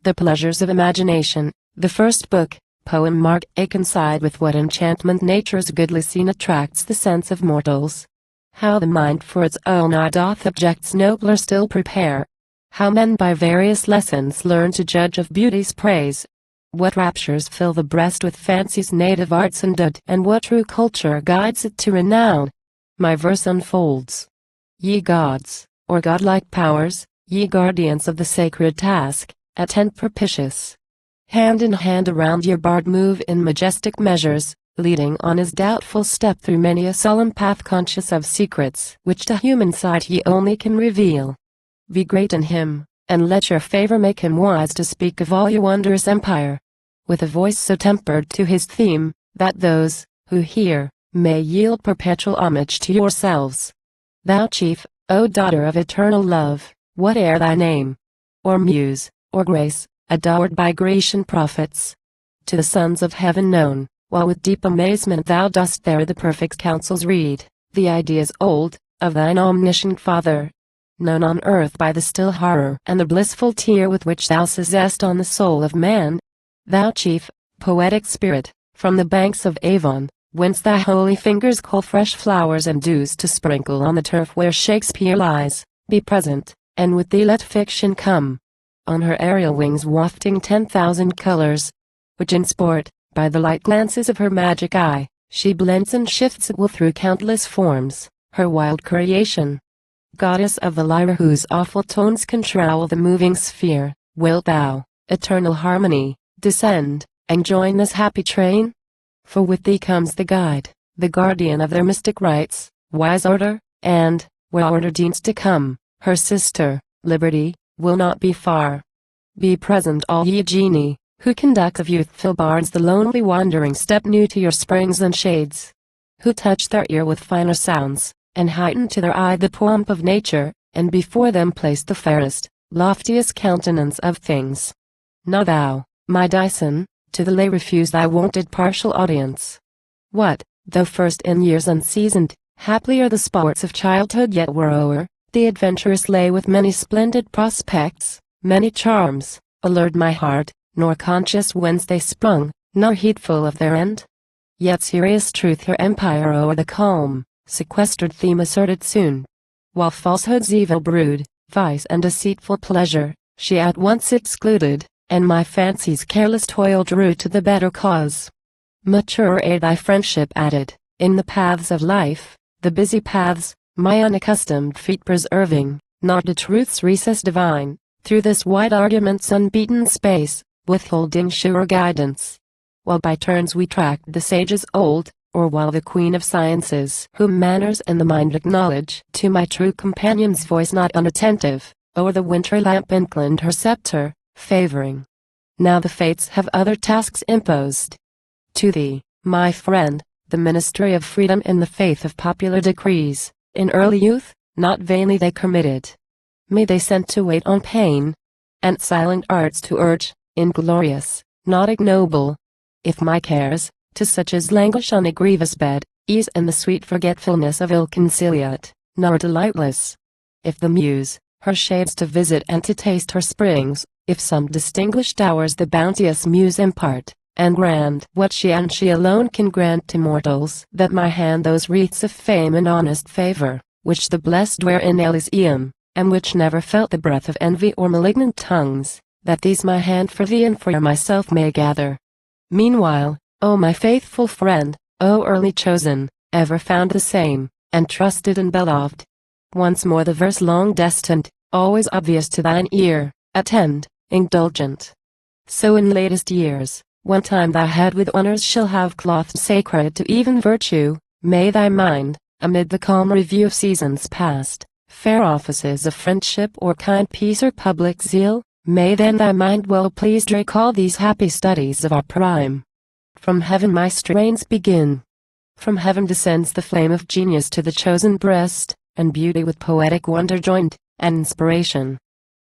The Pleasures of Imagination, the first book, poem marked Akenside. With what enchantment nature's goodly scene attracts the sense of mortals. How the mind for its own eye doth objects nobler still prepare. How men by various lessons learn to judge of beauty's praise. What raptures fill the breast with fancy's native arts endowed, and what true culture guides it to renown. My verse unfolds. Ye gods, or godlike powers, ye guardians of the sacred task, attend propitious. Hand in hand around your bard move in majestic measures, leading on his doubtful step through many a solemn path, conscious of secrets which to human sight he only can reveal. Be great in him, and let your favor make him wise to speak of all your wondrous empire, with a voice so tempered to his theme, that those, who hear, may yield perpetual homage to yourselves. Thou chief, O daughter of eternal love, whate'er thy name, or muse, or grace, adored by Grecian prophets, to the sons of heaven known, while with deep amazement thou dost there the perfect counsels read, the ideas old, of thine omniscient Father, known on earth by the still horror and the blissful tear with which thou seizest on the soul of man. Thou chief, poetic spirit, from the banks of Avon, whence thy holy fingers cull fresh flowers and dews to sprinkle on the turf where Shakespeare lies, be present, and with thee let fiction come, on her aerial wings wafting 10,000 colors, which in sport, by the light glances of her magic eye, she blends and shifts at will through countless forms, her wild creation. Goddess of the lyre whose awful tones control the moving sphere, wilt thou, eternal harmony, descend, and join this happy train? For with thee comes the guide, the guardian of their mystic rites, wise order, and, where order deigns to come, her sister, liberty, will not be far. Be present all ye genii, who conduct of youthful bards the lonely wandering step new to your springs and shades, who touch their ear with finer sounds, and heighten to their eye the pomp of nature, and before them place the fairest, loftiest countenance of things. Now thou, my Dyson, to the lay refuse thy wonted partial audience. What, though first in years unseasoned, haply are the sports of childhood yet were o'er, the adventurous lay with many splendid prospects, many charms, allured my heart, nor conscious whence they sprung, nor heedful of their end. Yet serious truth her empire o'er the calm, sequestered theme asserted soon. While falsehood's evil brood, vice and deceitful pleasure, she at once excluded, and my fancy's careless toil drew to the better cause. Maturer aid thy friendship added, in the paths of life, the busy paths, my unaccustomed feet preserving, not to truth's recess divine, through this wide argument's unbeaten space, withholding sure guidance. While by turns we tracked the sages old, or while the queen of sciences, whom manners and the mind acknowledge, to my true companion's voice not unattentive, o'er the wintry lamp inclined her scepter, favoring. Now the fates have other tasks imposed. To thee, my friend, the ministry of freedom in the faith of popular decrees, in early youth, not vainly they committed. May they sent to wait on pain, and silent arts to urge, inglorious, not ignoble. If my cares, to such as languish on a grievous bed, ease in the sweet forgetfulness of ill conciliate, nor delightless. If the muse, her shades to visit and to taste her springs, if some distinguished hours the bounteous muse impart, and grant what she and she alone can grant to mortals, that my hand those wreaths of fame and honest favor, which the blessed wear in Elysium, and which never felt the breath of envy or malignant tongues, that these my hand for thee and for myself may gather. Meanwhile, O my faithful friend, O early chosen, ever found the same, and trusted and beloved. Once more the verse long destined, always obvious to thine ear, attend, indulgent. So in latest years, when time thy head with honors shall have clothed sacred to even virtue, may thy mind, amid the calm review of seasons past, fair offices of friendship or kind peace or public zeal, may then thy mind well pleased recall these happy studies of our prime. From heaven my strains begin. From heaven descends the flame of genius to the chosen breast, and beauty with poetic wonder joined, and inspiration.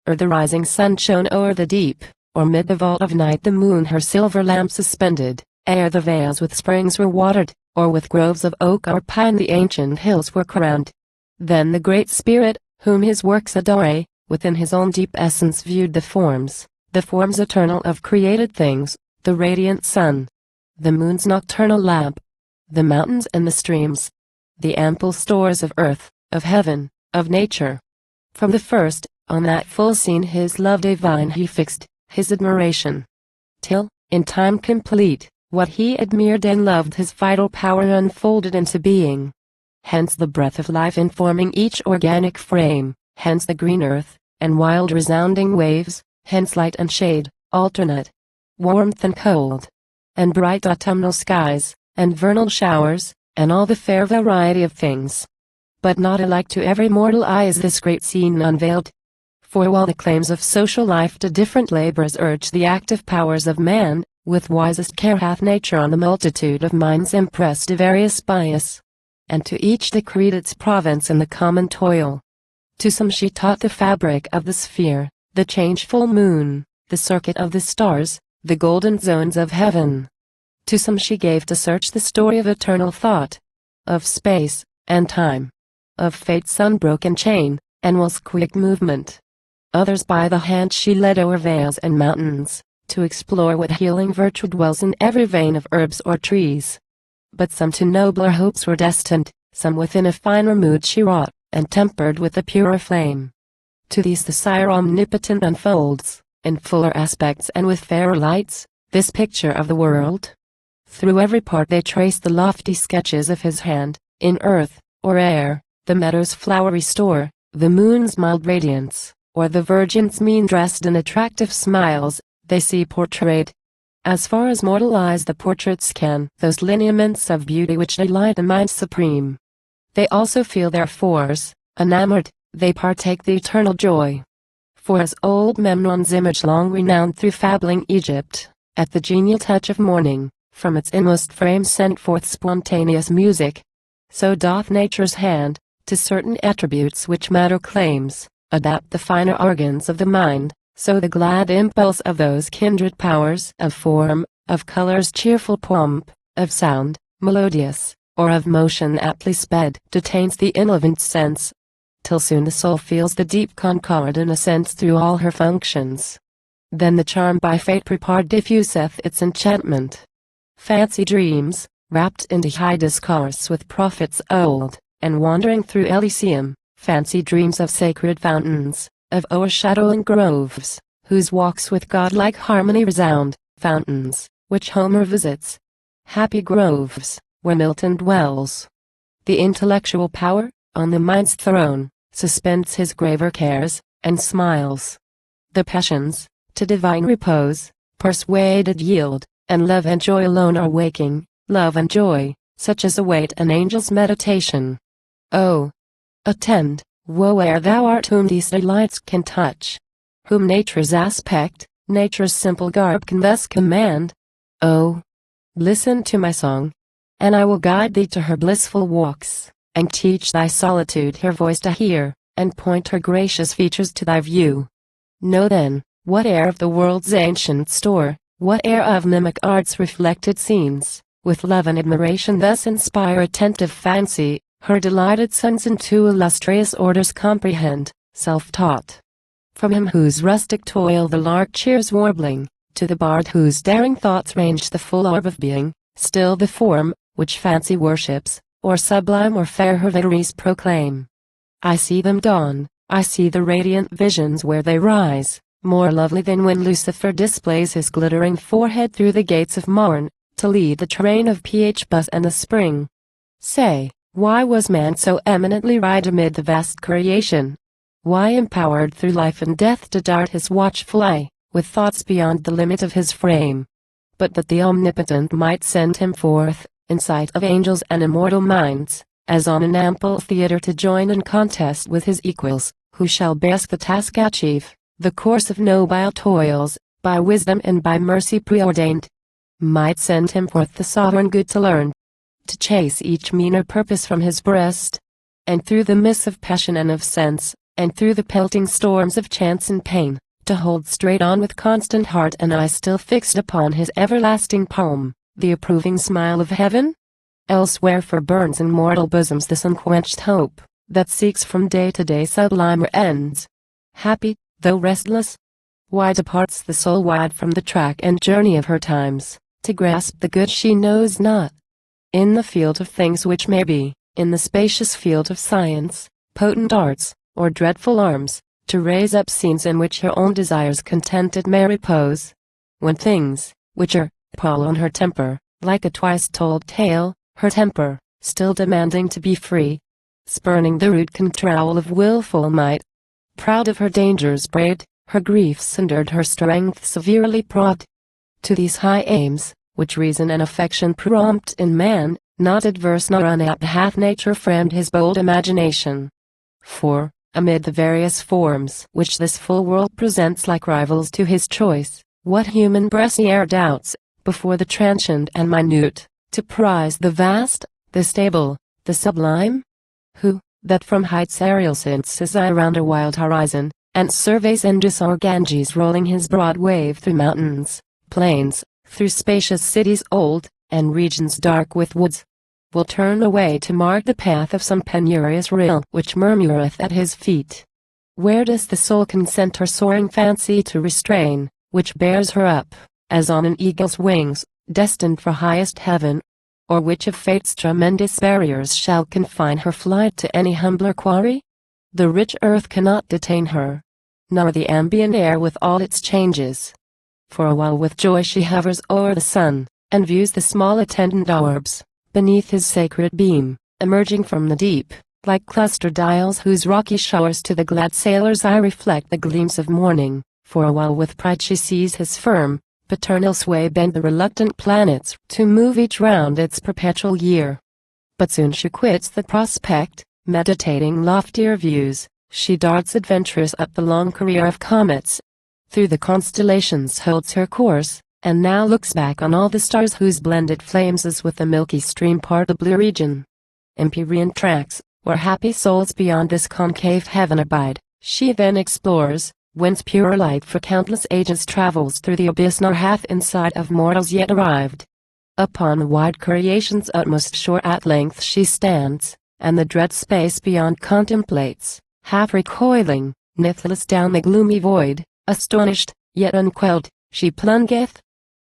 Ere the rising sun shone o'er the deep, or mid the vault of night the moon her silver lamp suspended, ere the vales with springs were watered, or with groves of oak or pine the ancient hills were crowned. Then the great Spirit, whom his works adore, within his own deep essence viewed the forms, the forms eternal of created things, the radiant sun, the moon's nocturnal lamp, the mountains and the streams, the ample stores of earth, of heaven, of nature. From the first, on that full scene his love divine he fixed, his admiration. Till, in time complete, what he admired and loved his vital power unfolded into being. Hence the breath of life informing each organic frame, hence the green earth, and wild resounding waves, hence light and shade, alternate, warmth and cold, and bright autumnal skies, and vernal showers, and all the fair variety of things. But not alike to every mortal eye is this great scene unveiled. For while the claims of social life to different labors urge the active powers of man, with wisest care hath nature on the multitude of minds impressed a various bias, and to each decreed its province in the common toil. To some she taught the fabric of the sphere, the changeful moon, the circuit of the stars, the golden zones of heaven. To some she gave to search the story of eternal thought, of space, and time, of fate's unbroken chain, and will's quick movement. Others by the hand she led o'er vales and mountains, to explore what healing virtue dwells in every vein of herbs or trees. But some to nobler hopes were destined, some within a finer mood she wrought, and tempered with a purer flame. To these the Sire omnipotent unfolds, in fuller aspects and with fairer lights, this picture of the world. Through every part they trace the lofty sketches of his hand, in earth, or air, the meadow's flowery store, the moon's mild radiance, or the virgin's mean dressed in attractive smiles, they see portrayed. As far as mortal eyes the portraits can, those lineaments of beauty which delight the mind supreme. They also feel their force, enamored, they partake the eternal joy. For as old Memnon's image long renowned through fabbling Egypt, at the genial touch of morning, from its inmost frame sent forth spontaneous music, so doth nature's hand, to certain attributes which matter claims, adapt the finer organs of the mind, so the glad impulse of those kindred powers of form, of color's cheerful pomp, of sound, melodious, or of motion aptly sped, detains the intelligent sense, till soon the soul feels the deep concord and ascends through all her functions. Then the charm by fate prepared diffuseth its enchantment. Fancy dreams, wrapped into high discourse with prophets old, and wandering through Elysium, fancy dreams of sacred fountains, of o'ershadowing groves, whose walks with godlike harmony resound, fountains, which Homer visits. Happy groves, where Milton dwells. The intellectual power, on the mind's throne, suspends his graver cares, and smiles. The passions, to divine repose, persuaded yield, and love and joy alone are waking, love and joy, such as await an angel's meditation. Oh! Attend, woe ere thou art whom these delights can touch, whom nature's aspect, nature's simple garb can thus command. Oh! Listen to my song, and I will guide thee to her blissful walks, and teach thy solitude her voice to hear, and point her gracious features to thy view. Know then, whate'er of the world's ancient store, whate'er of mimic art's reflected scenes, with love and admiration thus inspire attentive fancy, her delighted sons into illustrious orders comprehend, self-taught. From him whose rustic toil the lark cheers warbling, to the bard whose daring thoughts range the full orb of being, still the form, which fancy worships, or sublime or fair her vagaries proclaim. I see them dawn, I see the radiant visions where they rise, more lovely than when Lucifer displays his glittering forehead through the gates of morn, to lead the train of Phoebus and the spring. Say, why was man so eminently right amid the vast creation? Why empowered through life and death to dart his watchful eye, with thoughts beyond the limit of his frame? But that the Omnipotent might send him forth, in sight of angels and immortal minds, as on an ample theatre to join in contest with his equals, who shall best the task achieve, the course of nobile toils, by wisdom and by mercy preordained. Might send him forth the sovereign good to learn, to chase each meaner purpose from his breast, and through the mists of passion and of sense, and through the pelting storms of chance and pain, to hold straight on with constant heart and eye still fixed upon his everlasting palm, the approving smile of heaven? Elsewhere for burns in mortal bosoms this unquenched hope, that seeks from day to day sublimer ends. Happy, though restless? Why departs the soul wide from the track and journey of her times, to grasp the good she knows not? In the field of things which may be, in the spacious field of science, potent arts, or dreadful arms, to raise up scenes in which her own desires contented may repose. When things, which are, pall on her temper, like a twice-told tale, her temper, still demanding to be free, spurning the rude control of willful might, proud of her dangers braved, her griefs endured, her strength severely prod. To these high aims, which reason and affection prompt in man, not adverse nor unapt hath nature framed his bold imagination. For, amid the various forms which this full world presents like rivals to his choice, what human breast e'er doubts, before the transient and minute, to prize the vast, the stable, the sublime? Who, that from heights aerial sinks his eye around a wild horizon, and surveys endless Ganges rolling his broad wave through mountains, plains, through spacious cities old, and regions dark with woods, will turn away to mark the path of some penurious rill which murmureth at his feet? Where does the soul consent her soaring fancy to restrain, which bears her up, as on an eagle's wings, destined for highest heaven? Or which of fate's tremendous barriers shall confine her flight to any humbler quarry? The rich earth cannot detain her, nor the ambient air with all its changes. For a while with joy she hovers o'er the sun, and views the small attendant orbs, beneath his sacred beam, emerging from the deep, like clustered isles whose rocky shores to the glad sailor's eye reflect the gleams of morning. For a while with pride she sees his firm, paternal sway bend the reluctant planets to move each round its perpetual year. But soon she quits the prospect, meditating loftier views, she darts adventurous up the long career of comets. Through the constellations holds her course, and now looks back on all the stars whose blended flames as with the milky stream part the blue region. Empyrean tracks, where happy souls beyond this concave heaven abide, she then explores, whence pure light for countless ages travels through the abyss nor hath in sight of mortals yet arrived. Upon the wide creation's utmost shore at length she stands, and the dread space beyond contemplates, half recoiling, nathless down the gloomy void, astonished, yet unquelled, she plungeth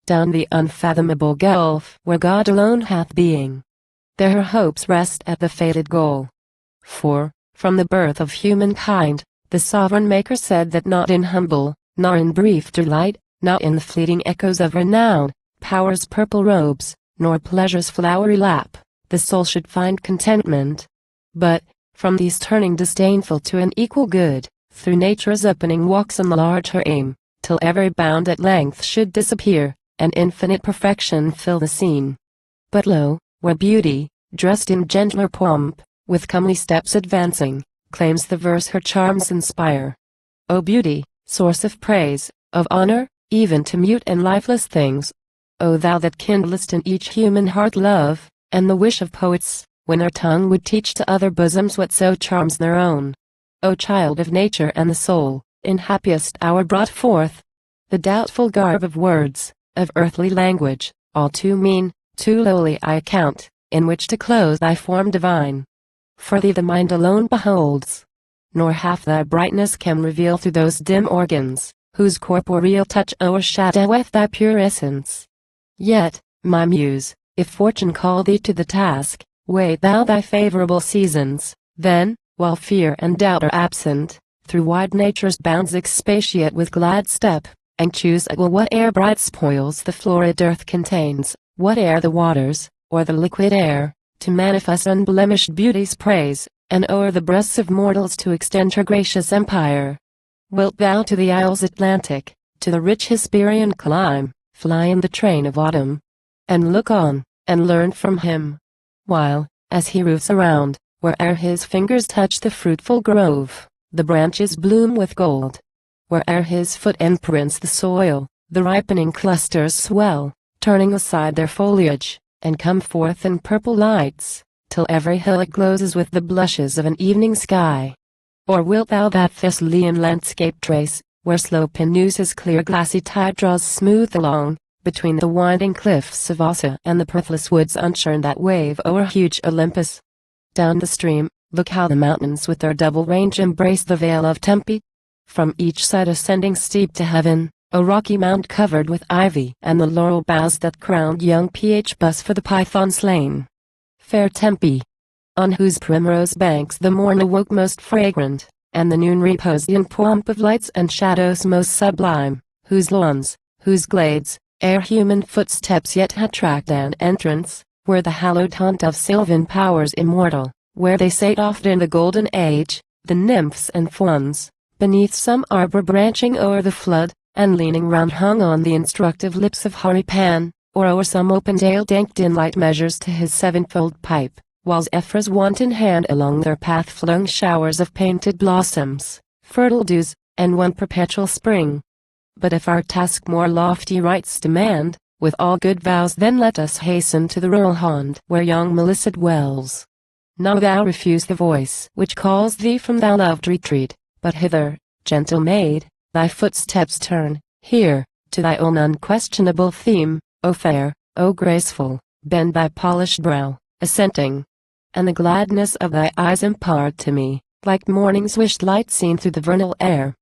down the unfathomable gulf where God alone hath being. There her hopes rest at the fated goal. For, from the birth of humankind, the sovereign Maker said that not in humble, nor in brief delight, not in the fleeting echoes of renown, power's purple robes, nor pleasure's flowery lap, the soul should find contentment. But, from these turning disdainful to an equal good, through nature's opening walks enlarge her aim, till every bound at length should disappear, and infinite perfection fill the scene. But lo, where beauty, dressed in gentler pomp, with comely steps advancing, claims the verse her charms inspire. O beauty, source of praise, of honor, even to mute and lifeless things! O thou that kindlest in each human heart love, and the wish of poets, when their tongue would teach to other bosoms what so charms their own! O child of nature and the soul, in happiest hour brought forth, the doubtful garb of words, of earthly language, all too mean, too lowly I account, in which to clothe thy form divine. For thee the mind alone beholds, nor half thy brightness can reveal through those dim organs, whose corporeal touch o'ershadoweth thy pure essence. Yet, my muse, if fortune call thee to the task, wait thou thy favorable seasons, then, while fear and doubt are absent, through wide nature's bounds expatiate with glad step, and choose at will whate'er bright spoils the florid earth contains, whate'er the waters, or the liquid air, to manifest unblemished beauty's praise, and o'er the breasts of mortals to extend her gracious empire. Wilt thou to the isles Atlantic, to the rich Hesperian clime, fly in the train of autumn, and look on, and learn from him, while, as he roves around, where'er his fingers touch the fruitful grove, the branches bloom with gold. Where'er his foot imprints the soil, the ripening clusters swell, turning aside their foliage, and come forth in purple lights, till every hillock glows as with the blushes of an evening sky. Or wilt thou that Thessalian landscape trace, where slow Penus' clear glassy tide draws smooth along, between the winding cliffs of Ossa and the breathless woods unchurned that wave o'er huge Olympus? Down the stream, look how the mountains with their double range embrace the vale of Tempe. from each side ascending steep to heaven, a rocky mount covered with ivy and the laurel boughs that crowned young Bus for the python slain. Fair Tempe, on whose primrose banks the morn awoke most fragrant, and the noon reposed in pomp of lights and shadows most sublime, whose lawns, whose glades, ere human footsteps yet had tracked an entrance, were the hallowed haunt of sylvan powers immortal, where they sate oft in the golden age, the nymphs and fauns, beneath some arbor branching o'er the flood, and leaning round hung on the instructive lips of hoary Pan, or o'er some open dale danked in light measures to his sevenfold pipe, while Zephyr's wanton hand along their path flung showers of painted blossoms, fertile dews, and one perpetual spring. But if our task more lofty rites demand, with all good vows then let us hasten to the rural haunt where young Melissa dwells. Now thou refuse the voice which calls thee from thy loved retreat, but hither, gentle maid, thy footsteps turn, here, to thy own unquestionable theme, O fair, O graceful, bend thy polished brow, assenting, and the gladness of thy eyes impart to me, like morning's wished light seen through the vernal air.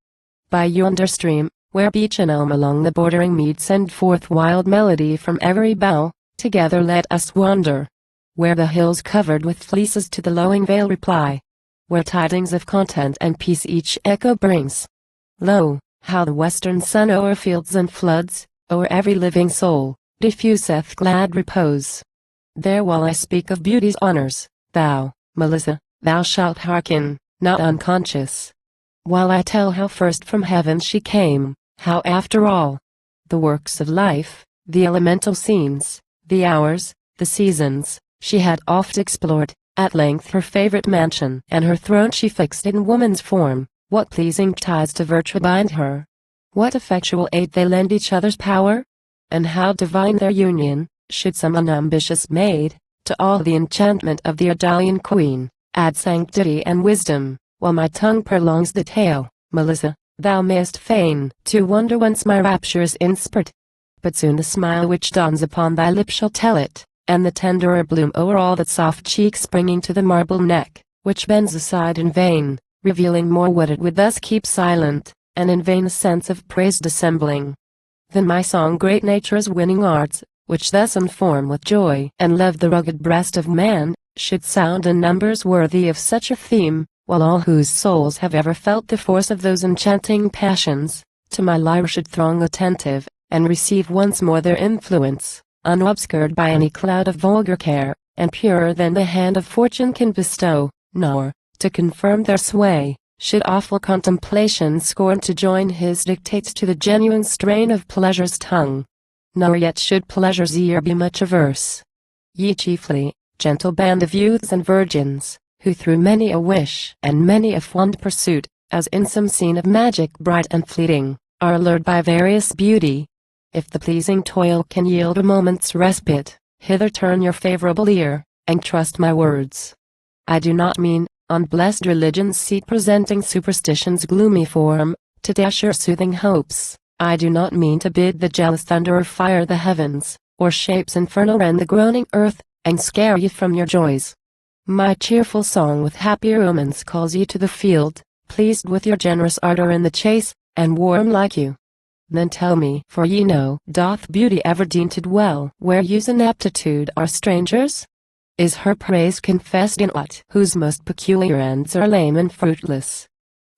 By yonder stream, where beech and elm along the bordering mead send forth wild melody from every bough, together let us wander. Where the hills covered with fleeces to the lowing vale reply, where tidings of content and peace each echo brings. Lo, how the western sun o'er fields and floods, o'er every living soul, diffuseth glad repose. There while I speak of beauty's honors, thou, Melissa, thou shalt hearken, not unconscious. While I tell how first from heaven she came, how after all the works of life, the elemental scenes, the hours, the seasons, she had oft explored, at length her favorite mansion and her throne she fixed in woman's form. What pleasing ties to virtue bind her? What effectual aid they lend each other's power? And how divine their union, should some unambitious maid, to all the enchantment of the Idalian queen, add sanctity and wisdom, while my tongue prolongs the tale, Melissa, thou mayest feign to wonder whence my rapture is inspired. But soon the smile which dawns upon thy lip shall tell it, and the tenderer bloom o'er all that soft cheek springing to the marble neck, which bends aside in vain, revealing more what it would thus keep silent, and in vain a sense of praise dissembling. Than my song great nature's winning arts, which thus inform with joy and love the rugged breast of man, should sound in numbers worthy of such a theme, while all whose souls have ever felt the force of those enchanting passions, to my lyre should throng attentive, and receive once more their influence, unobscured by any cloud of vulgar care, and purer than the hand of fortune can bestow, nor, to confirm their sway, should awful contemplation scorn to join his dictates to the genuine strain of pleasure's tongue. Nor yet should pleasure's ear be much averse. Ye chiefly, gentle band of youths and virgins, who through many a wish and many a fond pursuit, as in some scene of magic bright and fleeting, are allured by various beauty. If the pleasing toil can yield a moment's respite, hither turn your favorable ear, and trust my words. I do not mean, on blessed religion's seat presenting superstition's gloomy form, to dash your soothing hopes. I do not mean to bid the jealous thunderer fire the heavens, or shapes infernal rend the groaning earth, and scare you from your joys. My cheerful song with happier omens calls you to the field, pleased with your generous ardor in the chase, and warm like you. Then tell me, for ye know, doth beauty ever deem to dwell where use and aptitude are strangers? Is her praise confessed in aught whose most peculiar ends are lame and fruitless?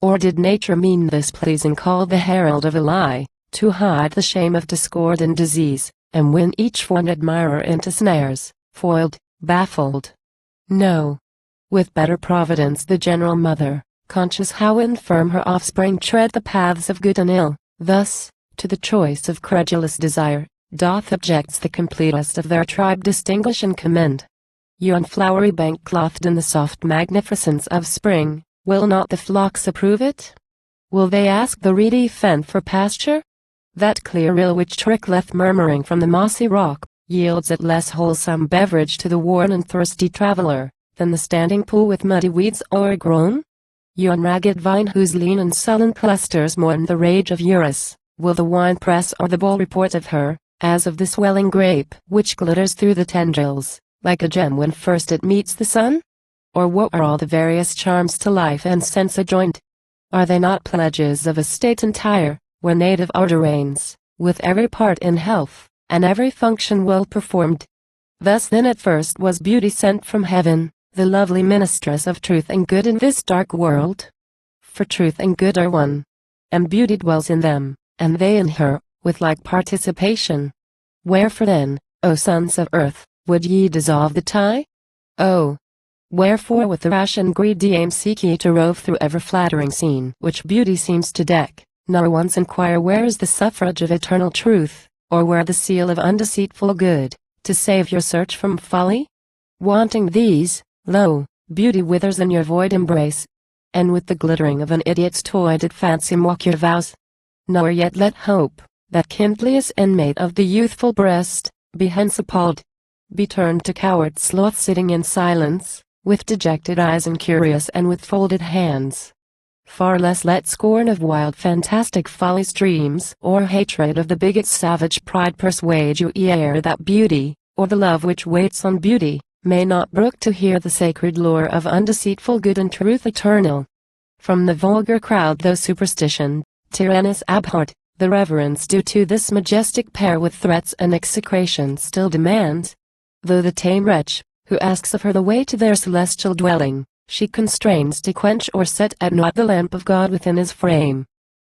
Or did nature mean this pleasing call the herald of a lie, to hide the shame of discord and disease, and win each fond admirer into snares, foiled, baffled? No. With better providence the general mother, conscious how infirm her offspring tread the paths of good and ill, thus, to the choice of credulous desire, doth objects the completest of their tribe distinguish and commend. Yon flowery bank clothed in the soft magnificence of spring, will not the flocks approve it? Will they ask the reedy fen for pasture? That clear rill which trickleth murmuring from the mossy rock, yields it less wholesome beverage to the worn and thirsty traveler, than the standing pool with muddy weeds o'ergrown? Yon ragged vine whose lean and sullen clusters mourn the rage of Eurus, will the wine press or the bowl report of her, as of the swelling grape which glitters through the tendrils, like a gem when first it meets the sun? Or what are all the various charms to life and sense adjoined? Are they not pledges of a state entire, where native order reigns, with every part in health, and every function well performed? Thus then at first was beauty sent from heaven, the lovely mistress of truth and good in this dark world. For truth and good are one, and beauty dwells in them, and they in her, with like participation. Wherefore then, O sons of earth, would ye dissolve the tie? Oh! Wherefore with the rash and greedy aim seek ye to rove through ever flattering scene which beauty seems to deck, nor once inquire where is the suffrage of eternal truth, or where the seal of undeceitful good, to save your search from folly? Wanting these, lo, beauty withers in your void embrace, and with the glittering of an idiot's toy did fancy mock your vows. Nor yet let hope, that kindliest inmate of the youthful breast, be hence appalled, be turned to coward sloth sitting in silence, with dejected eyes and curious and with folded hands. Far less let scorn of wild fantastic folly's dreams or hatred of the bigot's savage pride persuade you ere that beauty, or the love which waits on beauty, may not brook to hear the sacred lore of undeceitful good and truth eternal. From the vulgar crowd though superstition, tyrannous abhorred, the reverence due to this majestic pair with threats and execration still demands. Though the tame wretch, who asks of her the way to their celestial dwelling, she constrains to quench or set at naught the lamp of God within his frame.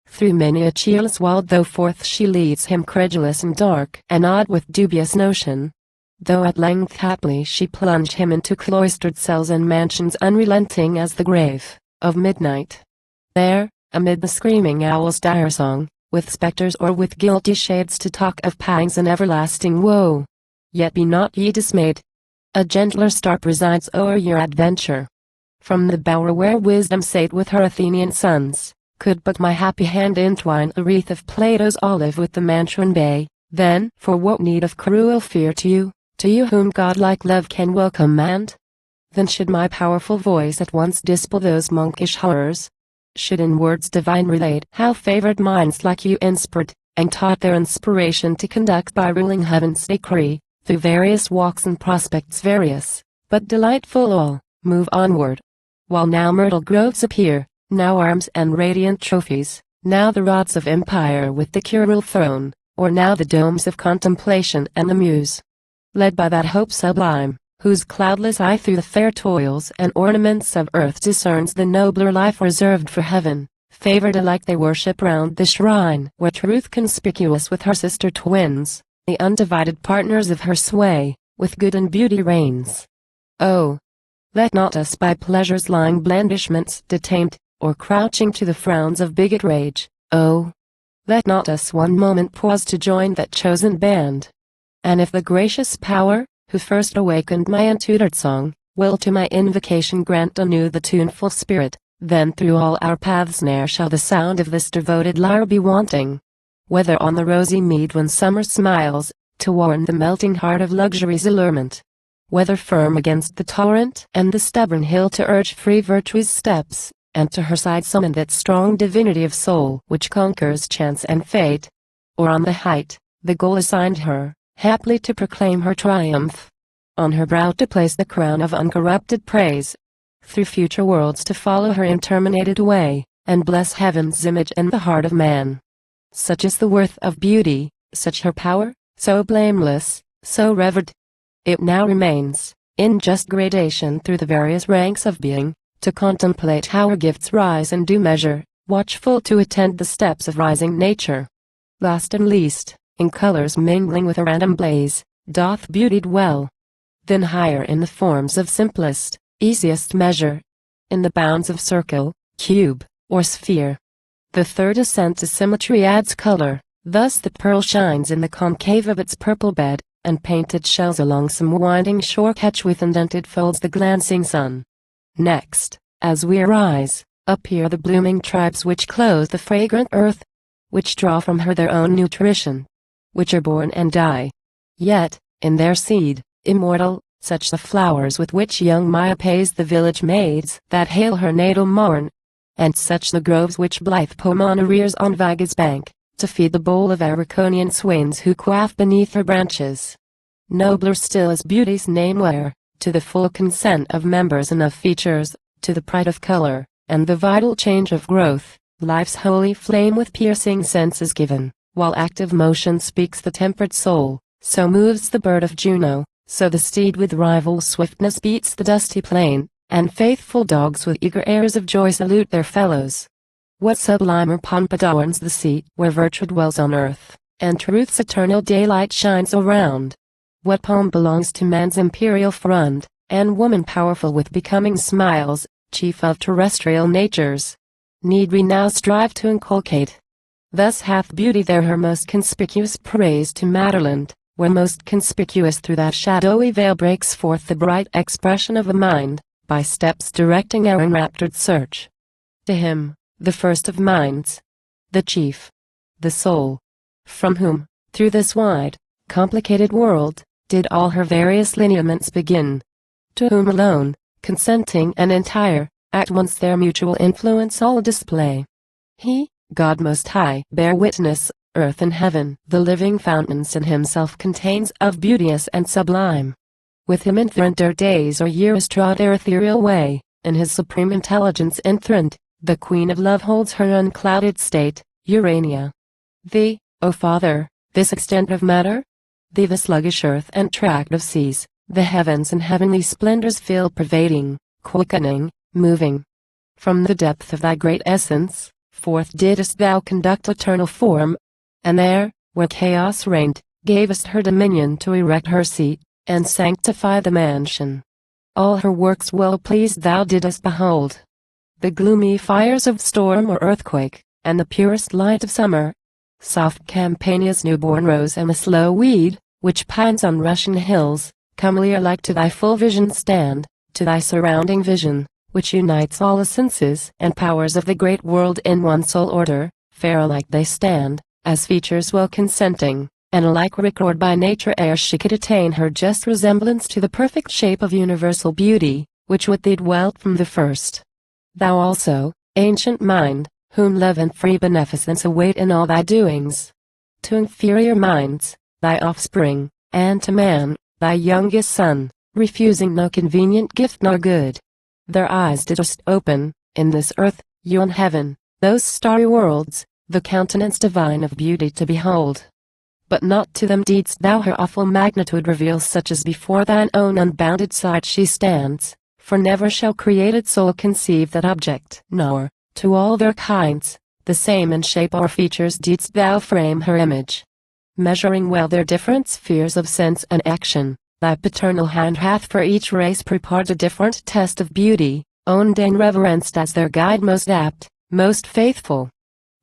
Through many a cheerless wild though forth she leads him credulous and dark and odd with dubious notion. Though at length haply she plunge him into cloistered cells and mansions unrelenting as the grave of midnight. There, amid the screaming owl's dire song, with specters or with guilty shades to talk of pangs and everlasting woe. Yet be not ye dismayed. A gentler star presides o'er your adventure. From the bower where wisdom sate with her Athenian sons, could but my happy hand entwine a wreath of Plato's olive with the Mantuan bay, then for what need of cruel fear to you whom godlike love can well command? Then should my powerful voice at once dispel those monkish horrors, should in words divine relate how favored minds like you inspired, and taught their inspiration to conduct by ruling heaven's decree, through various walks and prospects various, but delightful all, move onward. While now myrtle groves appear, now arms and radiant trophies, now the rods of empire with the curule throne, or now the domes of contemplation and the muse. Led by that hope sublime, whose cloudless eye through the fair toils and ornaments of earth discerns the nobler life reserved for heaven, favored alike they worship round the shrine where truth conspicuous with her sister twins, the undivided partners of her sway, with good and beauty reigns. Oh! Let not us by pleasure's lying blandishments detained, or crouching to the frowns of bigot rage, oh! Let not us one moment pause to join that chosen band. And if the gracious power, who first awakened my untutored song, will to my invocation grant anew the tuneful spirit, then through all our paths ne'er shall the sound of this devoted lyre be wanting. Whether on the rosy mead when summer smiles, to warn the melting heart of luxury's allurement, whether firm against the torrent and the stubborn hill to urge free virtue's steps, and to her side summon that strong divinity of soul which conquers chance and fate, or on the height, the goal assigned her, haply to proclaim her triumph, on her brow to place the crown of uncorrupted praise, through future worlds to follow her interminated way, and bless heaven's image in the heart of man. Such is the worth of beauty, such her power, so blameless, so revered. It now remains, in just gradation through the various ranks of being, to contemplate how her gifts rise in due measure, watchful to attend the steps of rising nature. Last and least, in colors mingling with a random blaze, doth beauty dwell. Then higher in the forms of simplest, easiest measure, in the bounds of circle, cube, or sphere. The third ascent to symmetry adds color, thus the pearl shines in the concave of its purple bed, and painted shells along some winding shore catch with indented folds the glancing sun. Next, as we arise, appear the blooming tribes which clothe the fragrant earth, which draw from her their own nutrition, which are born and die. Yet, in their seed, immortal, such the flowers with which young Maya pays the village maids that hail her natal morn, and such the groves which blithe Pomona rears on Viga's bank, to feed the bowl of Ariconian swains who quaff beneath her branches. Nobler still is beauty's name where, to the full consent of members and of features, to the pride of color, and the vital change of growth, life's holy flame with piercing sense is given, while active motion speaks the tempered soul, so moves the bird of Juno, so the steed with rival swiftness beats the dusty plain, and faithful dogs with eager airs of joy salute their fellows. What sublimer pomp adorns the seat where virtue dwells on earth, and truth's eternal daylight shines around? What poem belongs to man's imperial front, and woman powerful with becoming smiles, chief of terrestrial natures? Need we now strive to inculcate? Thus hath beauty there her most conspicuous praise to Matterland, where most conspicuous through that shadowy veil breaks forth the bright expression of a mind, by steps directing our enraptured search. To him, the first of minds, the chief, the soul, from whom, through this wide, complicated world, did all her various lineaments begin, to whom alone, consenting and entire, at once their mutual influence all display. He, God Most High, bear witness, earth and heaven, the living fountains in himself contains of beauteous and sublime. With him enthroned our days or years trod their ethereal way, in his supreme intelligence enthroned, the Queen of Love holds her unclouded state, Urania. Thee, O Father, this extent of matter? Thee the sluggish earth and tract of seas, the heavens and heavenly splendors feel pervading, quickening, moving. From the depth of thy great essence, forth didst thou conduct eternal form, and there, where chaos reigned, gavest her dominion to erect her seat, and sanctify the mansion. All her works well pleased thou didst behold. The gloomy fires of storm or earthquake, and the purest light of summer. Soft Campania's newborn rose and the slow weed, which pines on Russian hills, comely alike to thy full vision stand, to thy surrounding vision, which unites all the senses and powers of the great world in one sole order, fair alike they stand, as features well consenting, and alike record by nature ere she could attain her just resemblance to the perfect shape of universal beauty, which with thee dwelt from the first. Thou also, ancient mind, whom love and free beneficence await in all thy doings. To inferior minds, thy offspring, and to man, thy youngest son, refusing no convenient gift nor good. Their eyes didst open, in this earth, you in heaven, those starry worlds, the countenance divine of beauty to behold. But not to them didst thou her awful magnitude reveal, such as before thine own unbounded sight she stands. For never shall created soul conceive that object, nor, to all their kinds, the same in shape or features didst thou frame her image. Measuring well their different spheres of sense and action, thy paternal hand hath for each race prepared a different test of beauty, owned and reverenced as their guide most apt, most faithful.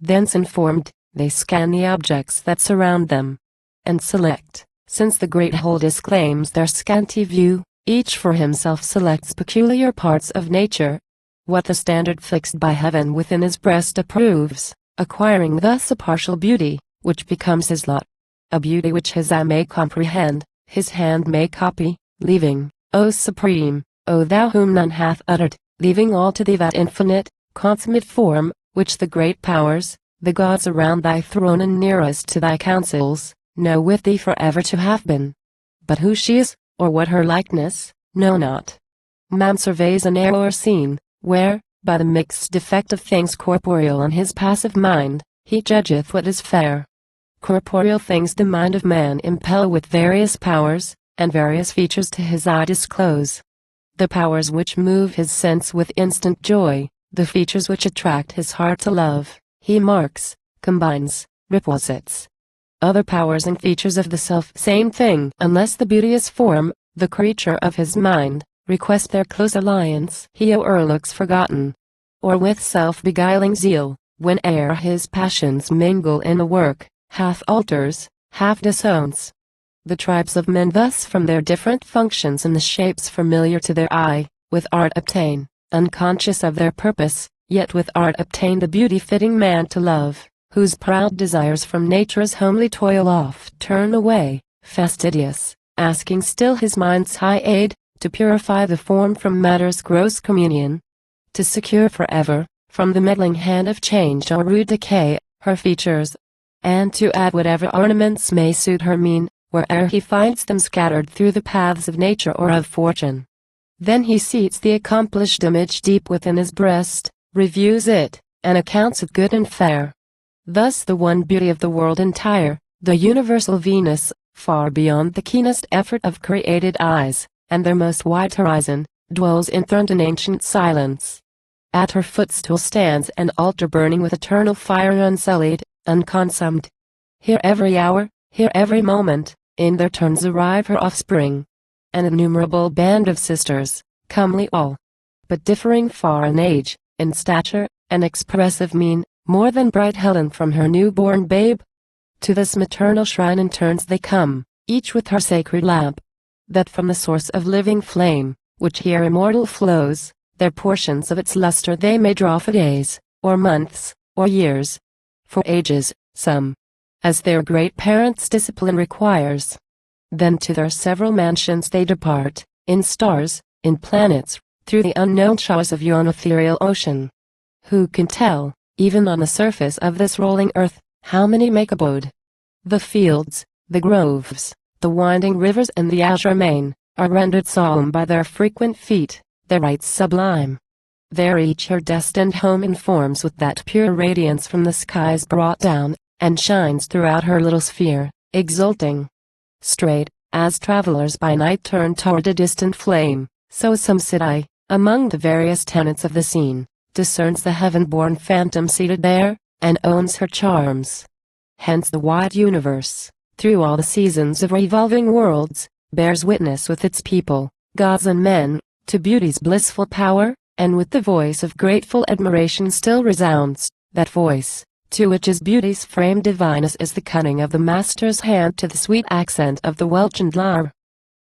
Thence informed, they scan the objects that surround them, and select, since the great whole disclaims their scanty view, each for himself selects peculiar parts of nature. What the standard fixed by heaven within his breast approves, acquiring thus a partial beauty, which becomes his lot. A beauty which his eye may comprehend, his hand may copy, leaving, O Supreme, O thou whom none hath uttered, leaving all to thee that infinite, consummate form, which the great powers, the gods around thy throne and nearest to thy counsels, know with thee forever to have been. But who she is, or what her likeness, know not. Man surveys a narrower scene, where, by the mixed defect of things corporeal in his passive mind, he judgeth what is fair. Corporeal things the mind of man impel with various powers, and various features to his eye disclose. The powers which move his sense with instant joy, the features which attract his heart to love, he marks, combines, reposits. Other powers and features of the self-same thing, unless the beauteous form, the creature of his mind, request their close alliance, he o'erlooks forgotten. Or with self-beguiling zeal, whene'er his passions mingle in a work, half alters, half disowns. The tribes of men thus from their different functions and the shapes familiar to their eye, with art obtain, unconscious of their purpose, yet with art obtain the beauty fitting man to love, whose proud desires from nature's homely toil oft turn away, fastidious, asking still his mind's high aid, to purify the form from matter's gross communion, to secure forever, from the meddling hand of change or rude decay, her features, and to add whatever ornaments may suit her mien, where'er he finds them scattered through the paths of nature or of fortune. Then he seats the accomplished image deep within his breast, reviews it, and accounts it good and fair. Thus the one beauty of the world entire, the universal Venus, far beyond the keenest effort of created eyes, and their most wide horizon, dwells enthroned in ancient silence. At her footstool stands an altar burning with eternal fire unsullied, unconsumed. Here every hour, here every moment, in their turns arrive her offspring. An innumerable band of sisters, comely all, but differing far in age, in stature, and expressive mien, more than bright Helen from her new-born babe. To this maternal shrine in turns they come, each with her sacred lamp, that from the source of living flame, which here immortal flows, their portions of its luster they may draw for days, or months, or years. For ages, some, as their great parents' discipline requires. Then to their several mansions they depart, in stars, in planets, through the unknown shores of yon ethereal ocean. Who can tell, even on the surface of this rolling earth, how many make abode? The fields, the groves, the winding rivers and the azure main, are rendered solemn by their frequent feet, their rites sublime. There each her destined home informs with that pure radiance from the skies brought down, and shines throughout her little sphere, exulting. Straight, as travelers by night turn toward a distant flame, so some city, among the various tenants of the scene, discerns the heaven-born phantom seated there, and owns her charms. Hence the wide universe, through all the seasons of revolving worlds, bears witness with its people, gods and men, to beauty's blissful power, and with the voice of grateful admiration still resounds, that voice, to which is beauty's frame divinest is the cunning of the master's hand to the sweet accent of the welchaned lyre.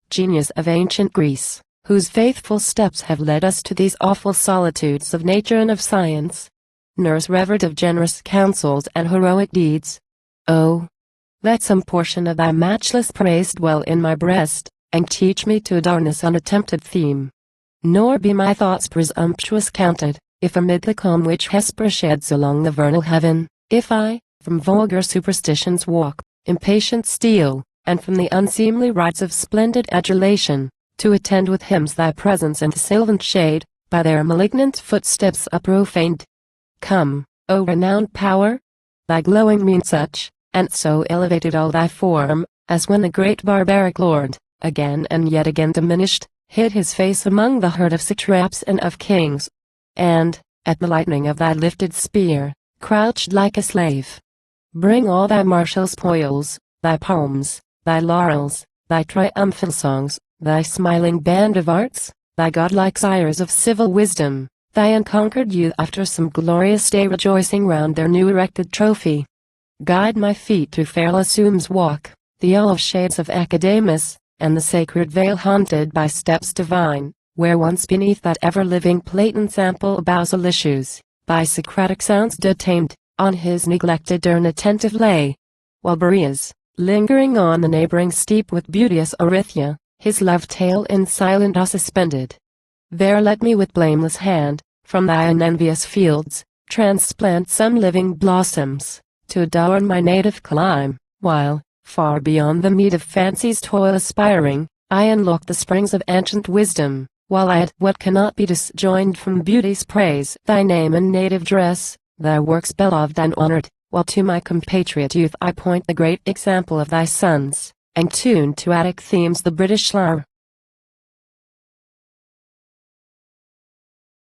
Genius of ancient Greece, whose faithful steps have led us to these awful solitudes of nature and of science. Nurse revered of generous counsels and heroic deeds. Oh, let some portion of thy matchless praise dwell in my breast, and teach me to adorn this unattempted theme. Nor be my thoughts presumptuous counted, if amid the calm which Hesper sheds along the vernal heaven, if I, from vulgar superstitions walk, impatient steal, and from the unseemly rites of splendid adulation, to attend with hymns thy presence and the sylvan shade, by their malignant footsteps unprofaned. Come, O renowned power! Thy glowing mien such, and so elevated all thy form, as when the great barbaric lord, again and yet again diminished, hid his face among the herd of satraps and of kings, and, at the lightning of thy lifted spear, crouched like a slave. Bring all thy martial spoils, thy palms, thy laurels, thy triumphal songs, thy smiling band of arts, thy godlike sires of civil wisdom, thy unconquered youth after some glorious day rejoicing round their new erected trophy. Guide my feet through fair Lassume's walk, the olive shades of Academus, and the sacred vale haunted by steps divine, where once beneath that ever-living Platon's ample boughs issues, by Socratic sounds detained, on his neglected urn attentive lay. While Boreas, lingering on the neighboring steep with beauteous Orythia, his love tale in silent awe suspended. There let me with blameless hand, from thy unenvious fields, transplant some living blossoms, to adorn my native clime, while, far beyond the meed of fancy's toil aspiring, I unlock the springs of ancient wisdom, while I add what cannot be disjoined from beauty's praise thy name and native dress, thy works beloved and honored, while to my compatriot youth I point the great example of thy sons, and tune to Attic themes the British lyre.